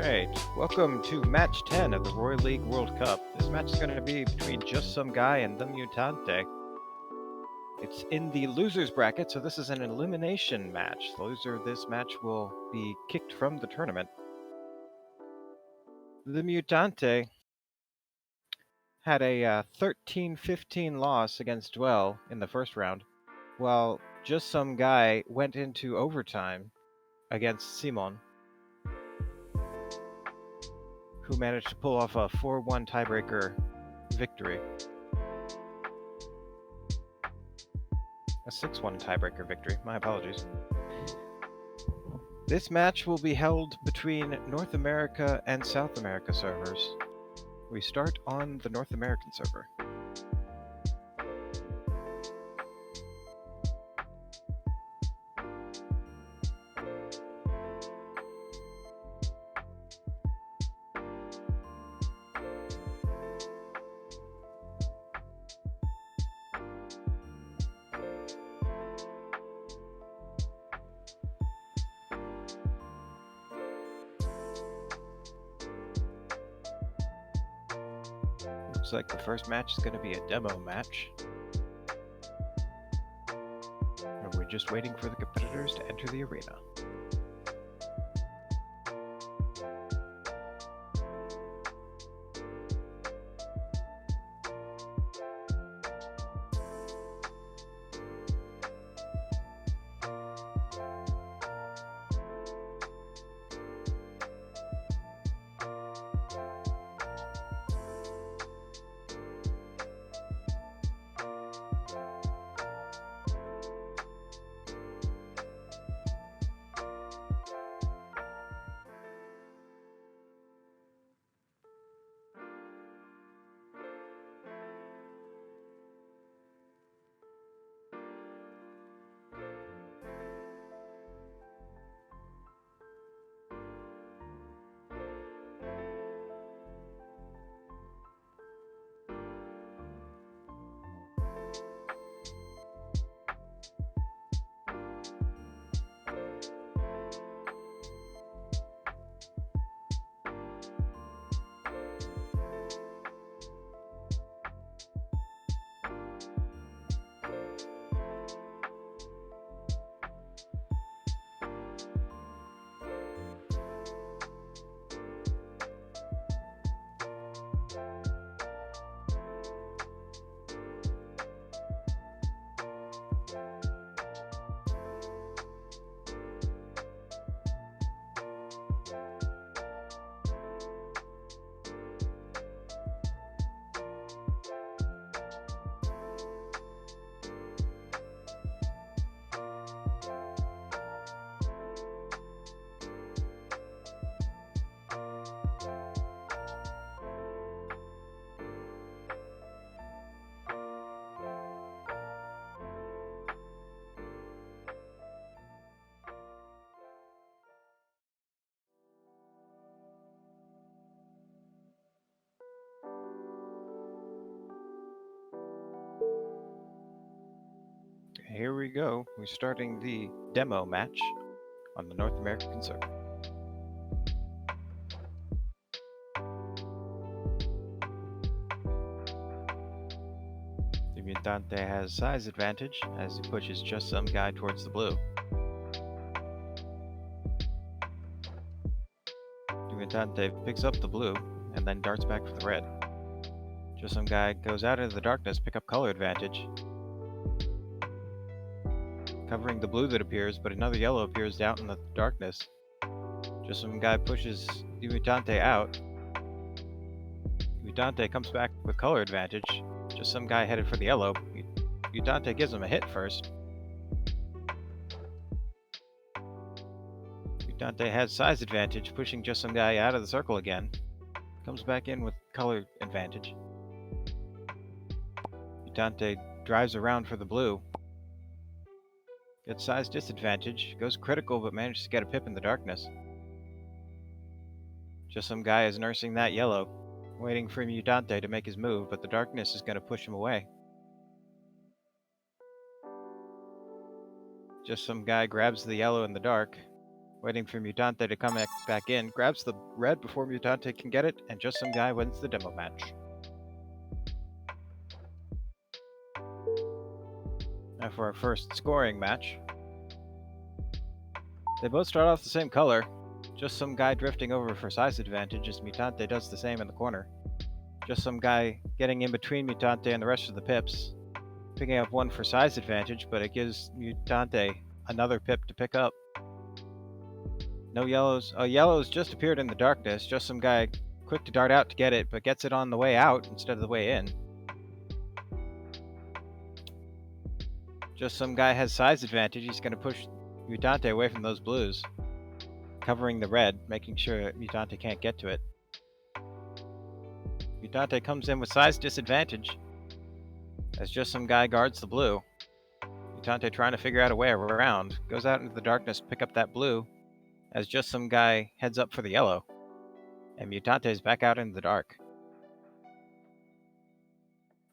Alright, welcome to match 10 of the Royal League World Cup. This match is going to be between Just Some Guy and th3mutante. It's in the losers bracket, so this is an elimination match. The loser of this match will be kicked from the tournament. th3mutante had a 13-15 loss against Dwell in the first round, while Just Some Guy went into overtime against Simon, who managed to pull off a 4-1 tiebreaker victory. A 6-1 tiebreaker victory, my apologies. This match will be held between North America and South America servers. We start on the North American server. Looks like the first match is going to be a demo match. And we're just waiting for the competitors to enter the arena. Here we go. We're starting the demo match on the North American server. th3mutante has size advantage as he pushes Just Some Guy towards the blue. th3mutante picks up the blue and then darts back for the red. Just Some Guy goes out into the darkness, pick up color advantage, covering the blue that appears, but another yellow appears out in the darkness. Just Some Guy pushes th3mutante out. th3mutante comes back with color advantage. Just Some Guy headed for the yellow. th3mutante gives him a hit first. th3mutante has size advantage, pushing Just Some Guy out of the circle again. Comes back in with color advantage. th3mutante drives around for the blue. Gets size disadvantage, goes critical but manages to get a pip in the darkness. Just Some Guy is nursing that yellow, waiting for th3mutante to make his move, but the darkness is going to push him away. Just Some Guy grabs the yellow in the dark, Waiting for Mutante to come back in, grabs the red before Mutante can get it, and just some guy wins the demo match. Now for our first scoring match. They both start off the same color, just some guy drifting over for size advantage as Mutante does the same in the corner. Just some guy getting in between Mutante and the rest of the pips, picking up one for size advantage, but it gives Mutante another pip to pick up. No yellows. Yellows just appeared in the darkness, just some guy quick to dart out to get it, but gets it on the way out instead of the way in. Just some guy has size advantage, he's going to push Mutante away from those blues, covering the red, making sure Mutante can't get to it. Mutante comes in with size disadvantage, as just some guy guards the blue. Mutante trying to figure out a way around, goes out into the darkness to pick up that blue, as just some guy heads up for the yellow, and Mutante is back out in the dark.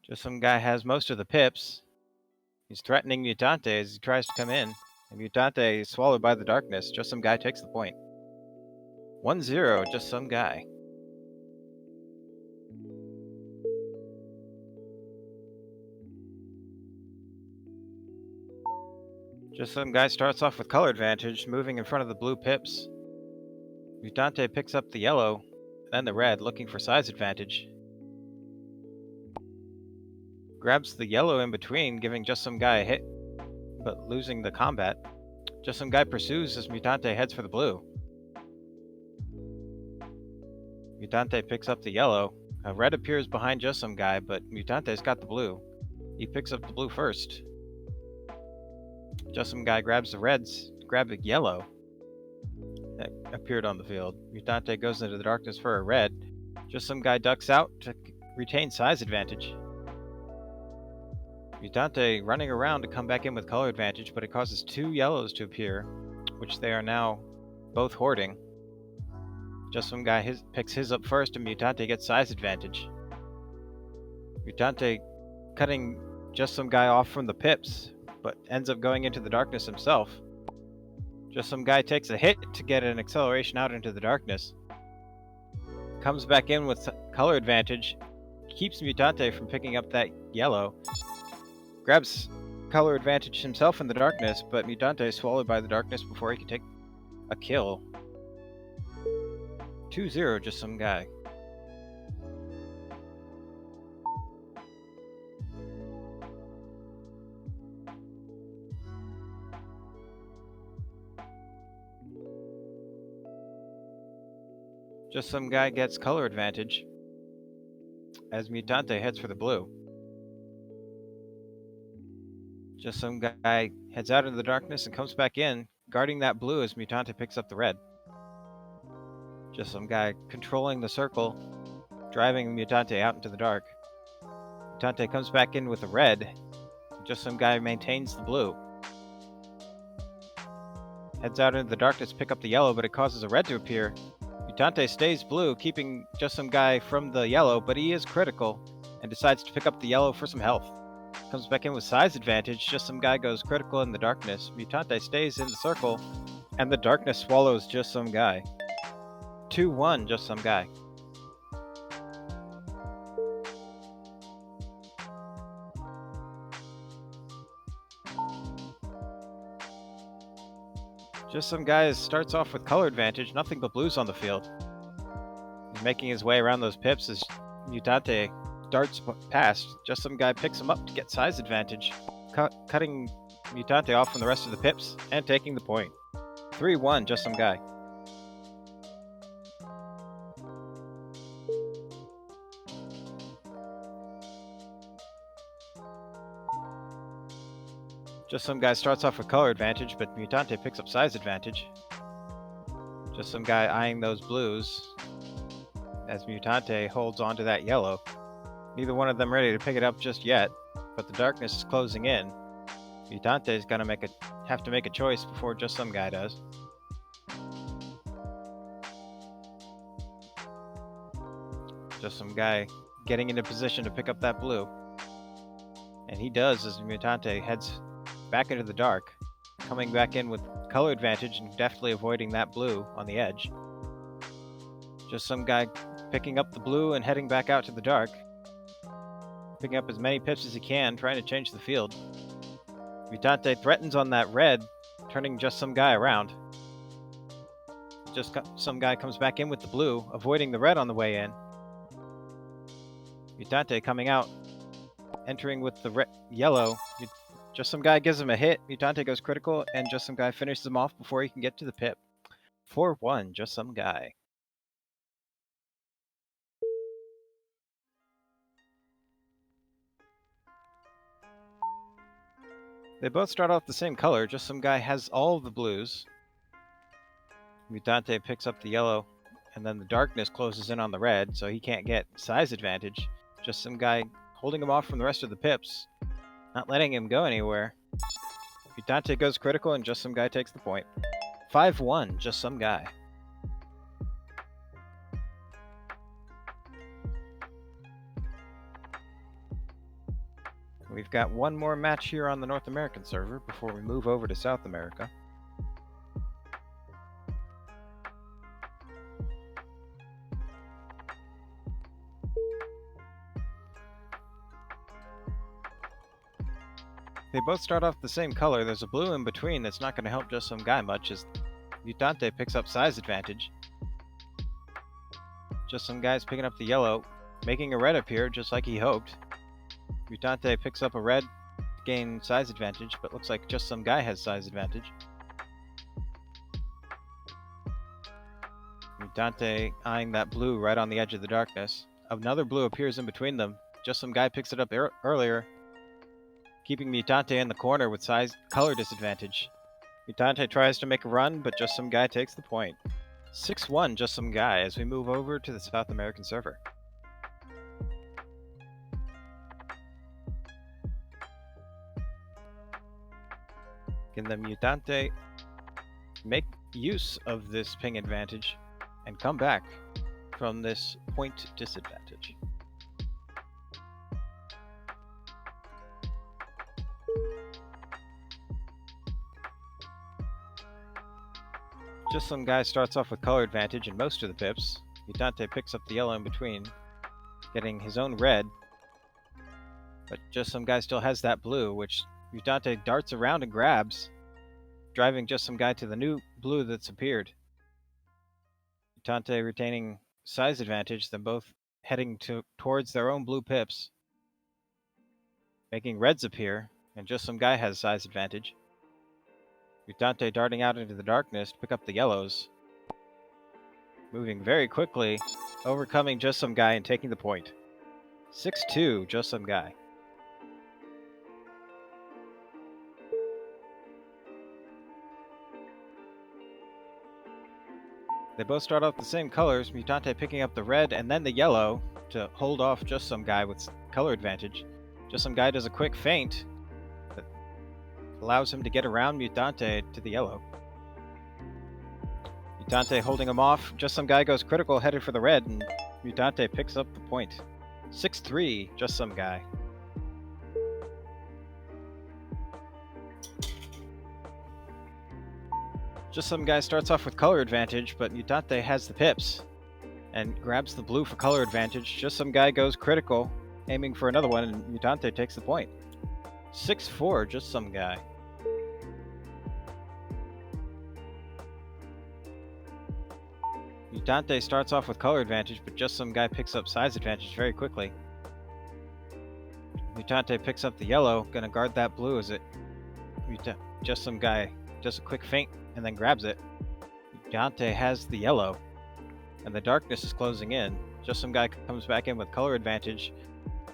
Just some guy has most of the pips. He's threatening Mutante as he tries to come in, and Mutante is swallowed by the darkness. Just some guy takes the point. 1-0, just some guy. Just some guy starts off with color advantage, moving in front of the blue pips. Mutante picks up the yellow, then the red, looking for size advantage. Grabs the yellow in between, giving just some guy a hit, but losing the combat. Just some guy pursues as Mutante heads for the blue. Mutante picks up the yellow. Red appears behind just some guy, but Mutante's got the blue. He picks up the blue first. Just some guy grabs the reds, grab the yellow that appeared on the field. Mutante goes into the darkness for a red. Just some guy ducks out to retain size advantage. Mutante running around to come back in with color advantage, but it causes two yellows to appear, which they are now both hoarding. Just some guy picks his up first, and Mutante gets size advantage. Mutante cutting just some guy off from the pips, but ends up going into the darkness himself. Just some guy takes a hit to get an acceleration out into the darkness. Comes back in with color advantage, keeps Mutante from picking up that yellow. Grabs color advantage himself in the darkness, but Mutante is swallowed by the darkness before he can take a kill. 2-0, just some guy. Just some guy gets color advantage as Mutante heads for the blue. Just some guy heads out into the darkness and comes back in, guarding that blue as Mutante picks up the red. Just some guy controlling the circle, driving Mutante out into the dark. Mutante comes back in with the red. Just some guy maintains the blue. Heads out into the darkness to pick up the yellow, but it causes a red to appear. Mutante stays blue, keeping just some guy from the yellow, but he is critical and decides to pick up the yellow for some health. Comes back in with size advantage, just some guy goes critical in the darkness. Mutante stays in the circle, and the darkness swallows just some guy. 2-1, just some guy. Just some guy starts off with color advantage, nothing but blues on the field. He's making his way around those pips as Mutante darts past. Just some guy picks him up to get size advantage, cutting Mutante off from the rest of the pips and taking the point. 3-1, just some guy. Just some guy starts off with color advantage, but Mutante picks up size advantage. Just some guy eyeing those blues as Mutante holds onto that yellow. Neither one of them ready to pick it up just yet, but the darkness is closing in. Mutante is gonna have to make a choice before just some guy does. Just some guy getting into position to pick up that blue. And he does as Mutante heads back into the dark. coming back in with color advantage and deftly avoiding that blue on the edge. Just some guy picking up the blue and heading back out to the dark. Picking up as many pips as he can, trying to change the field. Mutante threatens on that red, turning just some guy around. Just some guy comes back in with the blue, avoiding the red on the way in. Mutante coming out, entering with the yellow. Just some guy gives him a hit. Mutante goes critical, and just some guy finishes him off before he can get to the pip. 4-1, just some guy. They both start off the same color, just some guy has all of the blues. Mutante picks up the yellow, and then the darkness closes in on the red, so he can't get size advantage. Just some guy holding him off from the rest of the pips, not letting him go anywhere. Mutante goes critical, and just some guy takes the point. 5-1, just some guy. We've got one more match here on the North American server before we move over to South America. They both start off the same color. There's a blue in between that's not going to help just some guy much as Mutante picks up size advantage. Just some guy's picking up the yellow, making a red appear just like he hoped. Mutante picks up a red to gain size advantage, but looks like just some guy has size advantage. Mutante eyeing that blue right on the edge of the darkness. Another blue appears in between them. Just some guy picks it up earlier, keeping Mutante in the corner with color disadvantage. Mutante tries to make a run, but just some guy takes the point. 6-1, just some guy, as we move over to the South American server. Can the Mutante make use of this ping advantage and come back from this point disadvantage? Just some guy starts off with color advantage in most of the pips. Mutante picks up the yellow in between, getting his own red. But just some guy still has that blue, which Mutante darts around and grabs, driving just some guy to the new blue that's appeared. Mutante retaining size advantage, them both heading towards their own blue pips, making reds appear, and just some guy has size advantage. Mutante darting out into the darkness to pick up the yellows, moving very quickly, overcoming just some guy and taking the point. 6-2, just some guy. They both start off the same colors, Mutante picking up the red and then the yellow to hold off just some guy with color advantage. Just some guy does a quick feint that allows him to get around Mutante to the yellow. Mutante holding him off, just some guy goes critical headed for the red, and Mutante picks up the point. 6-3, just some guy. Just some guy starts off with color advantage, but Mutante has the pips and grabs the blue for color advantage. Just some guy goes critical, aiming for another one, and Mutante takes the point. 6-4, just some guy. Mutante starts off with color advantage, but just some guy picks up size advantage very quickly. Mutante picks up the yellow, gonna guard that blue as just some guy does a quick feint and then grabs it. Mutante has the yellow, and the darkness is closing in. Just some guy comes back in with color advantage,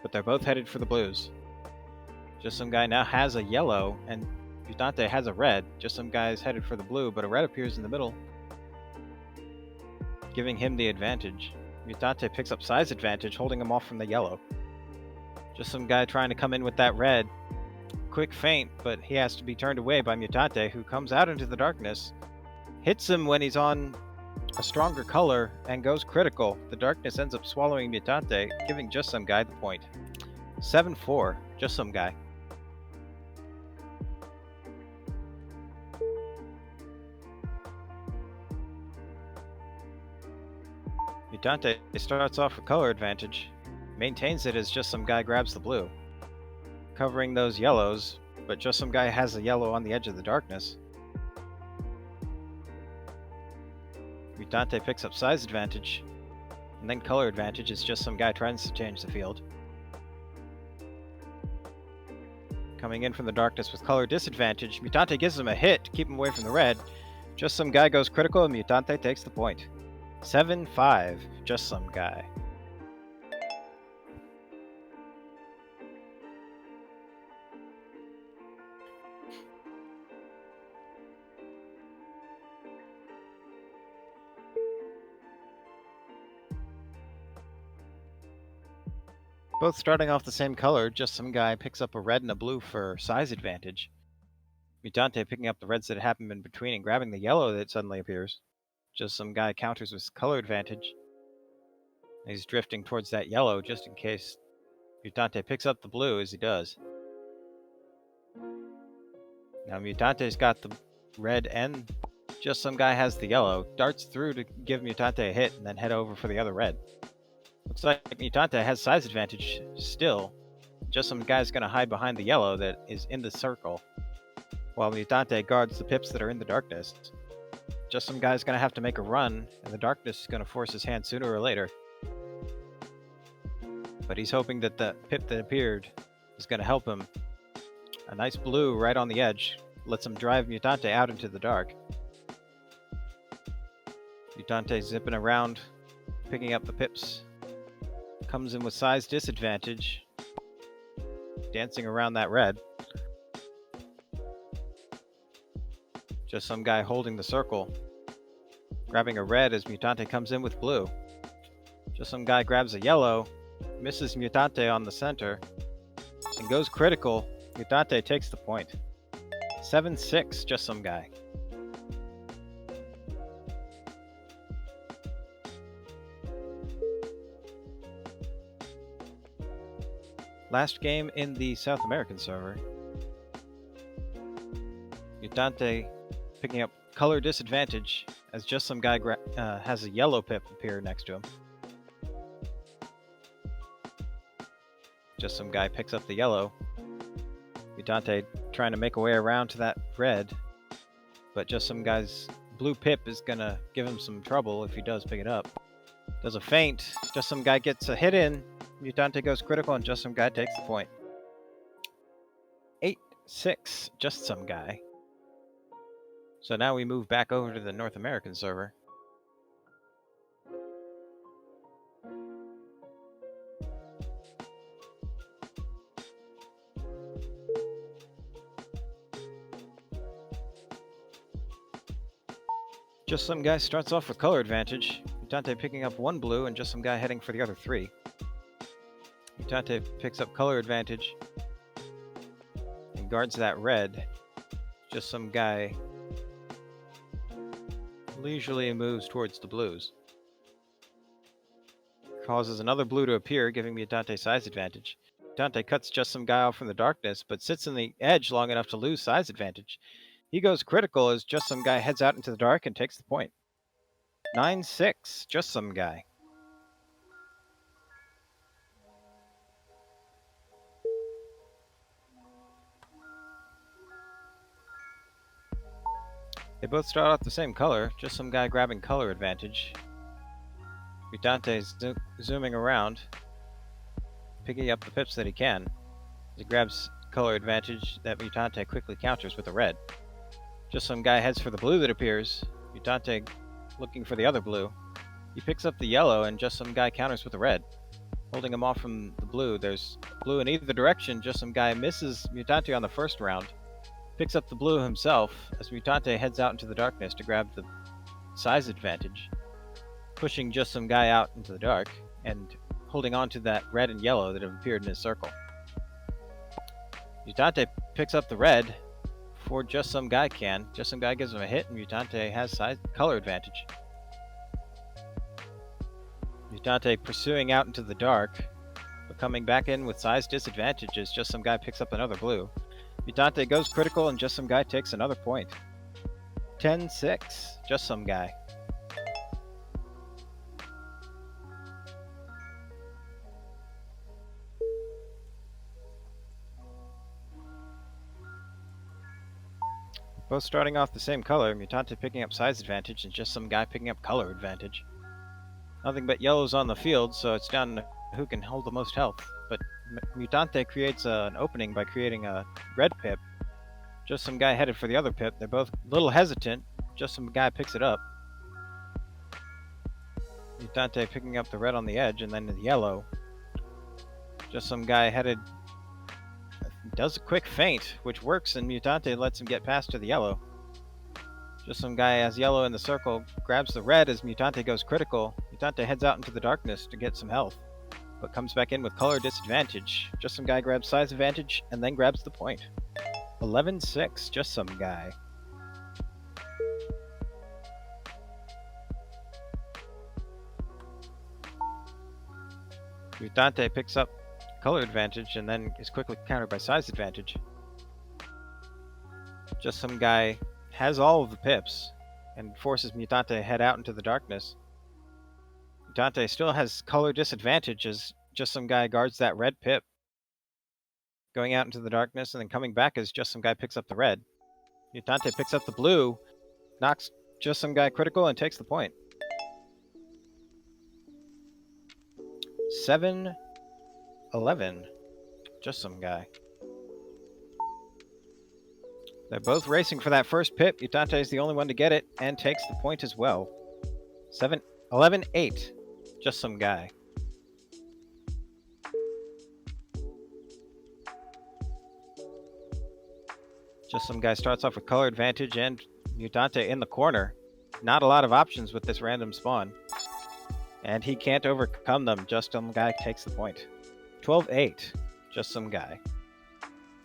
but they're both headed for the blues. Just some guy now has a yellow, and Mutante has a red. Just some guy is headed for the blue, but a red appears in the middle, giving him the advantage. Mutante picks up size advantage, holding him off from the yellow. Just some guy trying to come in with that red. Quick feint, but he has to be turned away by Mutante, who comes out into the darkness, hits him when he's on a stronger color, and goes critical. The darkness ends up swallowing Mutante, giving just some guy the point. 7-4, just some guy. Mutante starts off with color advantage, maintains it as just some guy grabs the blue, covering those yellows, but just some guy has a yellow on the edge of the darkness. Mutante picks up size advantage, and then color advantage is just some guy trying to change the field. Coming in from the darkness with color disadvantage, Mutante gives him a hit to keep him away from the red. Just some guy goes critical and Mutante takes the point. 7-5, just some guy. Both starting off the same color, just some guy picks up a red and a blue for size advantage. Mutante picking up the reds that happened in between and grabbing the yellow that suddenly appears. Just some guy counters with color advantage. He's drifting towards that yellow just in case Mutante picks up the blue as he does. Now Mutante's got the red and just some guy has the yellow. Darts through to give Mutante a hit and then head over for the other red. Looks like Mutante has size advantage still. Just some guy's going to hide behind the yellow that is in the circle, while Mutante guards the pips that are in the darkness. Just some guy's going to have to make a run, and the darkness is going to force his hand sooner or later. But he's hoping that the pip that appeared is going to help him. A nice blue right on the edge lets him drive Mutante out into the dark. Mutante zipping around, picking up the pips. Comes in with size disadvantage, dancing around that red. Just some guy holding the circle, grabbing a red as Mutante comes in with blue. Just some guy grabs a yellow, misses Mutante on the center, and goes critical. Mutante takes the point. 7-6, just some guy. Last game in the South American server. Mutante picking up color disadvantage as just some guy has a yellow pip appear next to him. Just some guy picks up the yellow. Mutante trying to make a way around to that red, but just some guy's blue pip is gonna give him some trouble if he does pick it up. Does a feint, just some guy gets a hit in, Mutante goes critical and just some guy takes the point. 8-6, just some guy. So now we move back over to the North American server. Just some guy starts off with color advantage. Mutante picking up one blue and just some guy heading for the other three. Mutante picks up color advantage and guards that red. Just some guy leisurely moves towards the blues. Causes another blue to appear, giving Mutante size advantage. Mutante cuts just some guy off from the darkness, but sits in the edge long enough to lose size advantage. He goes critical as just some guy heads out into the dark and takes the point. 9-6, just some guy. They both start off the same color, just some guy grabbing color advantage. Mutante's zooming around, picking up the pips that he can. He grabs color advantage that Mutante quickly counters with a red. Just some guy heads for the blue that appears. Mutante looking for the other blue. He picks up the yellow and just some guy counters with a red. Holding him off from the blue. There's blue in either direction. Just some guy misses Mutante on the first round. Picks up the blue himself as Mutante heads out into the darkness to grab the size advantage, pushing just some guy out into the dark and holding on to that red and yellow that have appeared in his circle. Mutante picks up the red before just some guy can. Just some guy gives him a hit and Mutante has color advantage. Mutante pursuing out into the dark, but coming back in with size disadvantage as just some guy picks up another blue. Mutante goes critical and just some guy takes another point. 10-6, just some guy. Both starting off the same color, Mutante picking up size advantage and just some guy picking up color advantage. Nothing but yellows on the field, so it's down to who can hold the most health. But Mutante creates an opening by creating a red pip. Just some guy headed for the other pip. They're both a little hesitant. Just some guy picks it up. Mutante picking up the red on the edge and then the yellow. Just some guy headed does a quick feint, which works, and Mutante lets him get past to the yellow. Just some guy has yellow in the circle, grabs the red as Mutante goes critical. Mutante heads out into the darkness to get some health, but comes back in with color disadvantage. Just some guy grabs size advantage and then grabs the point. 11-6, just some guy. Mutante picks up color advantage and then is quickly countered by size advantage. Just some guy has all of the pips and forces Mutante to head out into the darkness. Mutante still has color disadvantage as just some guy guards that red pip, going out into the darkness and then coming back as just some guy picks up the red. Mutante picks up the blue, knocks just some guy critical and takes the point. 7-11, just some guy. They're both racing for that first pip. Mutante is the only one to get it and takes the point as well. 11-8, just some guy. Just some guy starts off with color advantage and Mutante in the corner. Not a lot of options with this random spawn. And he can't overcome them. Just some guy takes the point. 12-8, just some guy.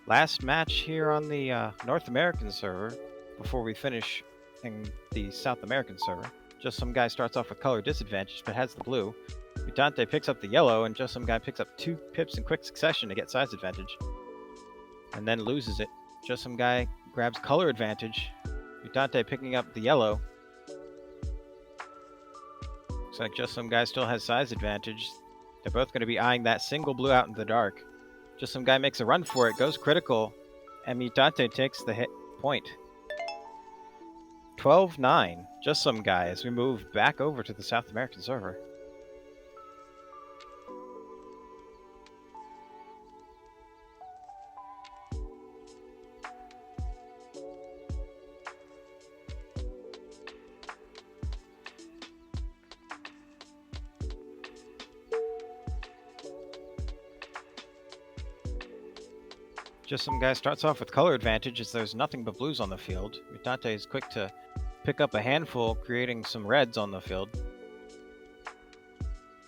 Last match here on the North American server before we finish in the South American server. Just some guy starts off with color disadvantage but has the blue. Mutante picks up the yellow and just some guy picks up 2 pips in quick succession to get size advantage. And then loses it. Just some guy grabs color advantage. Mutante picking up the yellow. Looks like just some guy still has size advantage. They're both going to be eyeing that single blue out in the dark. Just some guy makes a run for it, goes critical, and Mutante takes the hit point. 12-9, just some guy as we move back over to the South American server. Just some guy starts off with color advantage as there's nothing but blues on the field. Mutante is quick to pick up a handful, creating some reds on the field.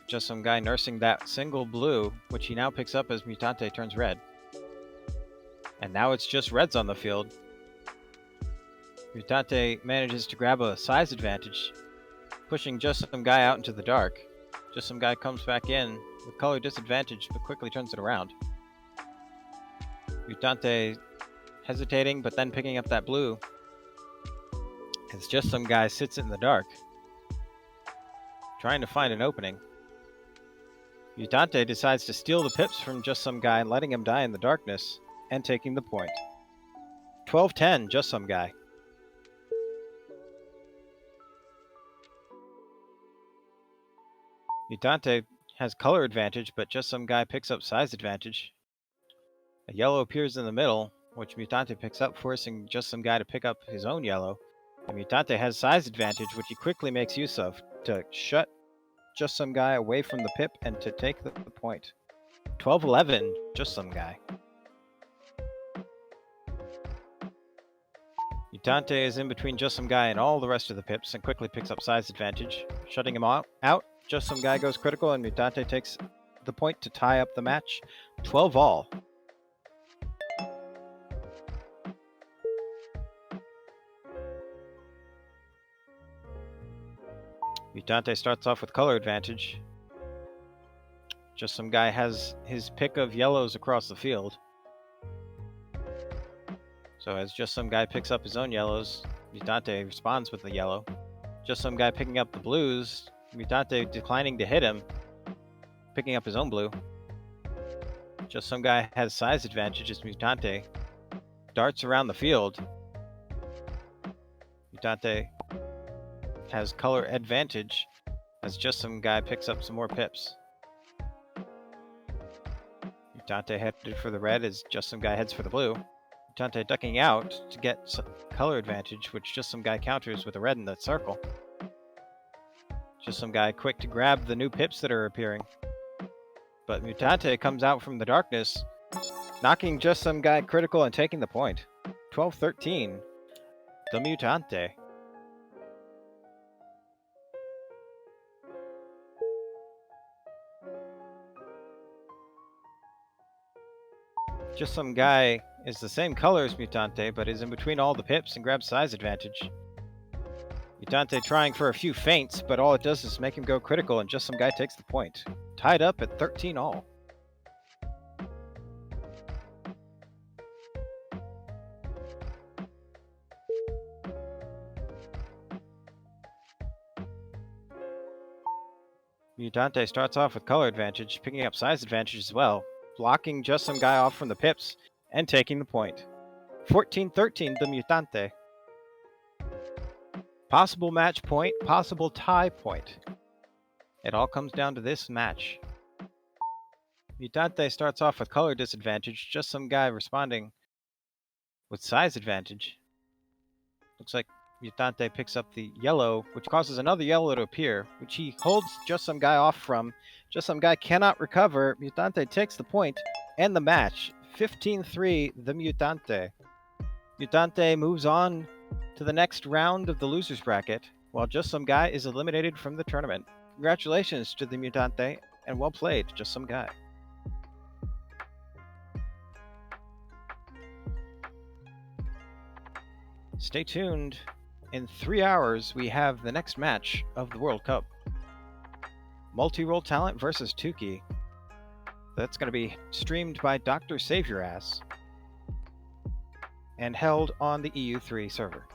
Just some guy nursing that single blue, which he now picks up as Mutante turns red. And now it's just reds on the field. Mutante manages to grab a size advantage, pushing just some guy out into the dark. Just some guy comes back in with color disadvantage, but quickly turns it around. Mutante hesitating, but then picking up that blue. It's just some guy sits in the dark, trying to find an opening. Mutante decides to steal the pips from just some guy and letting him die in the darkness, and taking the point. 12-10, just some guy. Mutante has color advantage, but just some guy picks up size advantage. A yellow appears in the middle, which Mutante picks up, forcing just some guy to pick up his own yellow. And Mutante has size advantage, which he quickly makes use of to shut just some guy away from the pip and to take the point. 12-11, just some guy. Mutante is in between just some guy and all the rest of the pips and quickly picks up size advantage, shutting him out. Just some guy goes critical and Mutante takes the point to tie up the match. 12-all. Mutante starts off with color advantage. Just some guy has his pick of yellows across the field. So as just some guy picks up his own yellows, Mutante responds with the yellow. Just some guy picking up the blues, Mutante declining to hit him, picking up his own blue. Just some guy has size advantage as Mutante darts around the field, Mutante has color advantage as just some guy picks up some more pips. Mutante headed for the red as just some guy heads for the blue. Mutante ducking out to get some color advantage, which just some guy counters with a red in that circle. Just some guy quick to grab the new pips that are appearing. But Mutante comes out from the darkness, knocking just some guy critical and taking the point. 12-13, the Mutante. Just some guy is the same color as Mutante, but is in between all the pips and grabs size advantage. Mutante trying for a few feints, but all it does is make him go critical and just some guy takes the point. Tied up at 13 all. Mutante starts off with color advantage, picking up size advantage as well, blocking just some guy off from the pips and taking the point. 14-13, the Mutante. Possible match point, possible tie point. It all comes down to this match. Mutante starts off with color disadvantage, just some guy responding with size advantage. Looks like Mutante picks up the yellow, which causes another yellow to appear, which he holds just some guy off from. Just some guy cannot recover. Mutante takes the point and the match. 15-3, the Mutante. Mutante moves on to the next round of the losers bracket, while just some guy is eliminated from the tournament. Congratulations to the Mutante, and well played, just some guy. Stay tuned. In 3 hours, we have the next match of the World Cup. Multi-role talent versus Tukey. That's going to be streamed by Dr. Save Your Ass and held on the EU3 server.